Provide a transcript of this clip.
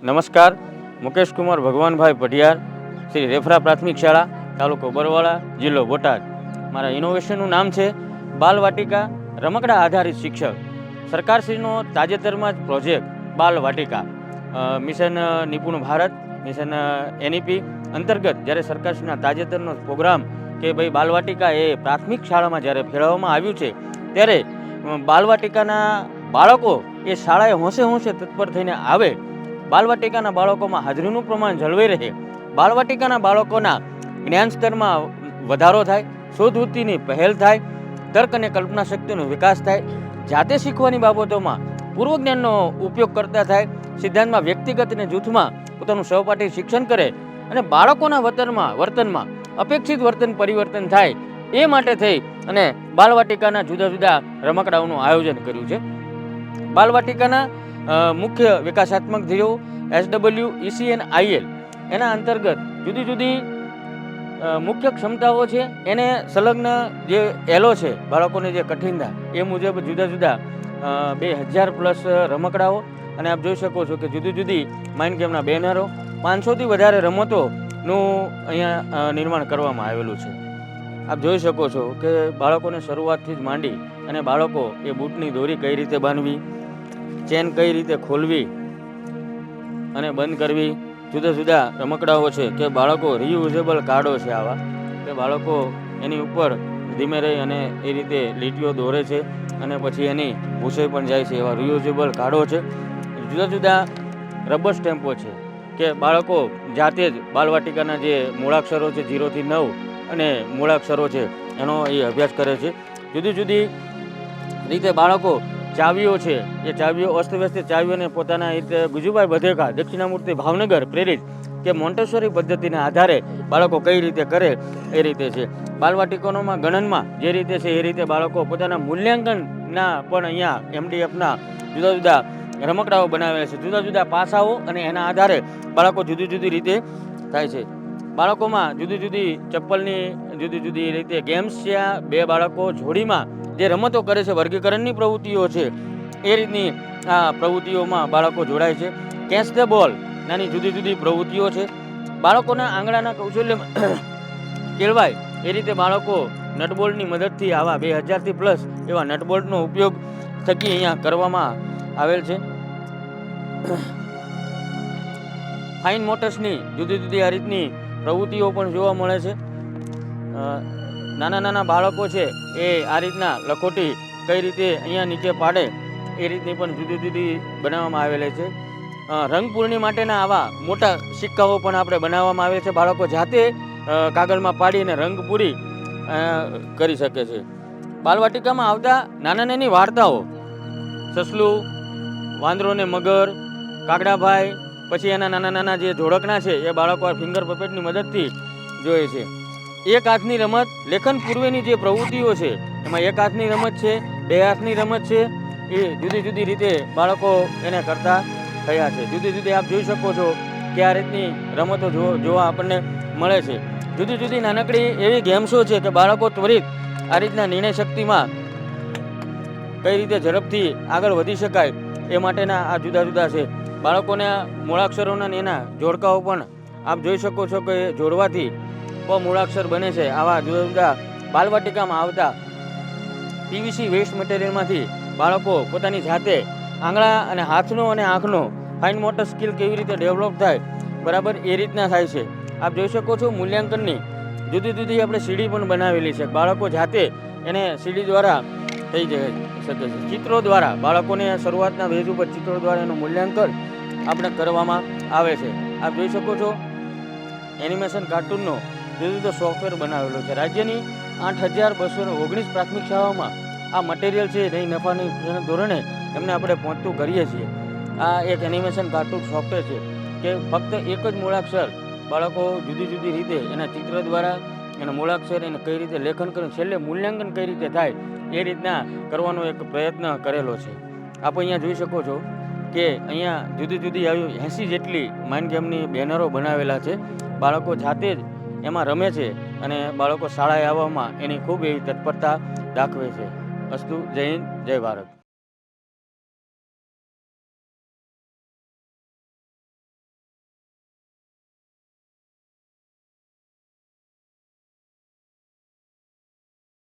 નમસ્કાર, મુકેશ કુમાર ભગવાનભાઈ પઢિયાર, શ્રી રેફરા પ્રાથમિક શાળા, તાલુકો બરવાળા, જિલ્લો બોટાદ. મારા ઇનોવેશનનું નામ છે બાલવાટિકા રમકડા આધારિત શિક્ષક. સરકારશ્રીનો તાજેતરમાં જ પ્રોજેક્ટ બાલવાટિકા મિશન નિપુણ ભારત, મિશન NEP અંતર્ગત જ્યારે સરકારશ્રીના તાજેતરનો પ્રોગ્રામ કે ભાઈ બાલવાટિકા એ પ્રાથમિક શાળામાં જ્યારે ફેરવવામાં આવ્યું છે, ત્યારે બાલવાટિકાના બાળકો એ શાળાએ હોંશે હોંશે તત્પર થઈને આવે, બાલવાટિકાના બાળકોમાં હાજરીનું પ્રમાણ જળવાઈ રહે, બાલવાટિકાના બાળકોના જ્ઞાન સ્તરમાં વધારો થાય, શોધવૃત્તિની પહેલ થાય, તર્ક અને કલ્પના શક્તિનો વિકાસ થાય, જાતે શીખવાની બાબતોમાં પૂર્વ જ્ઞાનનો ઉપયોગ કરતા થાય, સિદ્ધાંતમાં વ્યક્તિગત અને જૂથમાં પોતાનું સહપાઠી શિક્ષણ કરે અને બાળકોના વર્તનમાં અપેક્ષિત વર્તન પરિવર્તન થાય, એ માટે થઈ અને બાલવાટિકાના જુદા જુદા રમકડાઓનું આયોજન કર્યું છે. બાલવાટિકાના મુખ્ય વિકાસાત્મક ધ્યેયો SWECNIL એના અંતર્ગત જુદી જુદી મુખ્ય ક્ષમતાઓ છે, એને સંલગ્ન જે એલો છે બાળકોને જે કઠિનતા, એ મુજબ જુદા જુદા 2000+ રમકડાઓ, અને આપ જોઈ શકો છો કે જુદી જુદી માઇન્ડ ગેમના બેનરો, 500થી વધારે રમતોનું અહીંયા નિર્માણ કરવામાં આવેલું છે. આપ જોઈ શકો છો કે બાળકોને શરૂઆતથી જ માંડી અને બાળકો એ બૂટની દોરી કઈ રીતે બાંધવી, ચેન કઈ રીતે ખોલવી અને બંધ કરવી, જુદા જુદા રમકડાઓ છે કે બાળકો રિયુઝેબલ કાર્ડો છે આવા, કે બાળકો એની ઉપર ધીમે રહી અને એ રીતે લીટીઓ દોરે છે અને પછી એની ભૂસાઈ પણ જાય છે, એવા રિયુઝેબલ કાર્ડો છે. જુદા જુદા રબર સ્ટેમ્પો છે કે બાળકો જાતે જ બાલવાટિકાના જે મૂળાક્ષરો છે 0 થી 9 અને મૂળાક્ષરો છે એનો એ અભ્યાસ કરે છે. જુદી જુદી રીતે બાળકો ચાવીઓ છે, એ ચાવીઓ અસ્તવ્યસ્ત ચાવીઓને પોતાના રીતે ગુજુભાઈ બધેકા દક્ષિણામૂર્તિ ભાવનગર પ્રેરિત કે મોન્ટેસોરી પદ્ધતિના આધારે બાળકો કઈ રીતે કરે એ રીતે છે. બાલવાટિકાઓમાં ગણનમાં જે રીતે છે એ રીતે બાળકો પોતાના મૂલ્યાંકનના પણ અહીંયા MDFના જુદા જુદા રમકડાઓ બનાવેલા છે, જુદા જુદા પાસાઓ, અને એના આધારે બાળકો જુદી જુદી રીતે થાય છે. બાળકોમાં જુદી જુદી ચપ્પલની જુદી જુદી રીતે ગેમ્સ છે. આ 2 બાળકો જોડીમાં જે રમતો કરે છે, વર્ગીકરણની પ્રવૃત્તિઓ છે, એ રીતની આ પ્રવૃત્તિઓમાં બાળકો જોડાય છે. કેચ ધ બોલ નાની જુદી જુદી પ્રવૃત્તિઓ છે. બાળકોના આંગળાના કૌશલ્ય કેળવાય એ રીતે બાળકો નટબોલ્ટની મદદથી આવા 2000+ એવા નટબોલ્ટનો ઉપયોગ થકી અહીંયા કરવામાં આવેલ છે. ફાઇન મોટર્સની જુદી જુદી આ રીતની પ્રવૃત્તિઓ પણ જોવા મળે છે. નાના નાના બાળકો છે એ આ રીતના લખોટી કઈ રીતે અહીંયા નીચે પાડે એ રીતની પણ જુદી જુદી બનાવવામાં આવેલી છે. રંગપૂર્ણી માટેના આવા મોટા સિક્કાઓ પણ આપણે બનાવવામાં આવે છે. બાળકો જાતે કાગળમાં પાડીને રંગ પૂરી કરી શકે છે. બાલવાટિકામાં આવતા નાના નાની વાર્તાઓ, સસલું, વાંદરો ને મગર, કાગડાભાઈ, પછી એના નાના નાના જે જોડકણા છે એ બાળકો ફિંગર પપેટની મદદથી જોએ છે. એક હાથની રમત, લેખન પૂર્વેની જે પ્રવૃત્તિઓ છે એમાં એક હાથની રમત છે, 2 હાથની રમત છે, એ જુદી જુદી રીતે બાળકો એને કરતા થયા છે. જુદી જુદી આપ જોઈ શકો છો કે આ રીતની રમતો જોવા આપણને મળે છે. જુદી જુદી નાનકડી એવી ગેમ્સો છે કે બાળકો ત્વરિત આ રીતના નિર્ણય શક્તિમાં કઈ રીતે ઝડપથી આગળ વધી શકાય એ માટેના આ જુદા જુદા છે. બાળકોને મૂળાક્ષરોના એના જોડકાઓ પણ આપ જોઈ શકો છો કે જોડવાથી મૂળાક્ષર બને છે. આવા જુદા જુદા બાલવાટિકામાં આવતા PVC વેસ્ટ મટીરિયલમાંથી બાળકો પોતાની જાતે આંગળા અને હાથનો અને આંખનો ફાઇન મોટર સ્કિલ કેવી રીતે ડેવલપ થાય બરાબર એ રીતના થાય છે. આપ જોઈ શકો છો મૂલ્યાંકનની જુદી જુદી આપણે સીડી પણ બનાવેલી છે. બાળકો જાતે એને સીડી દ્વારા થઈ શકે છે. ચિત્રો દ્વારા બાળકોને શરૂઆતના વેજ ઉપર ચિત્રો દ્વારા એનું મૂલ્યાંકન આપણે કરવામાં આવે છે. આપ જોઈ શકો છો એનિમેશન કાર્ટૂનનો જુદો જુદો સોફ્ટવેર બનાવેલો છે. રાજ્યની 8219 પ્રાથમિક શાળાઓમાં આ મટીરિયલ છે નહીં નફાની ધોરણે એમને આપણે પહોંચતું કરીએ છીએ. આ એક એનિમેશન કાર્ટૂન સોફ્ટવેર છે કે ફક્ત એક જ મૂળાક્ષર બાળકો જુદી જુદી રીતે એના ચિત્ર દ્વારા એના મૂળાક્ષર એને કઈ રીતે લેખન કરીને છેલ્લે મૂલ્યાંકન કઈ રીતે થાય એ રીતના કરવાનો એક પ્રયત્ન કરેલો છે. આપ અહીંયા જોઈ શકો છો કે અહીંયા જુદી જુદી આવી 80 જેટલી માઇન્ડ ગેમની બેનરો બનાવેલા છે. બાળકો જાતે જ એમાં રમે છે અને બાળકો શાળાએ આવવામાં એની ખૂબ એવી તત્પરતા દાખવે છે. અસ્તુ, જય હિન્દ, જય ભારત.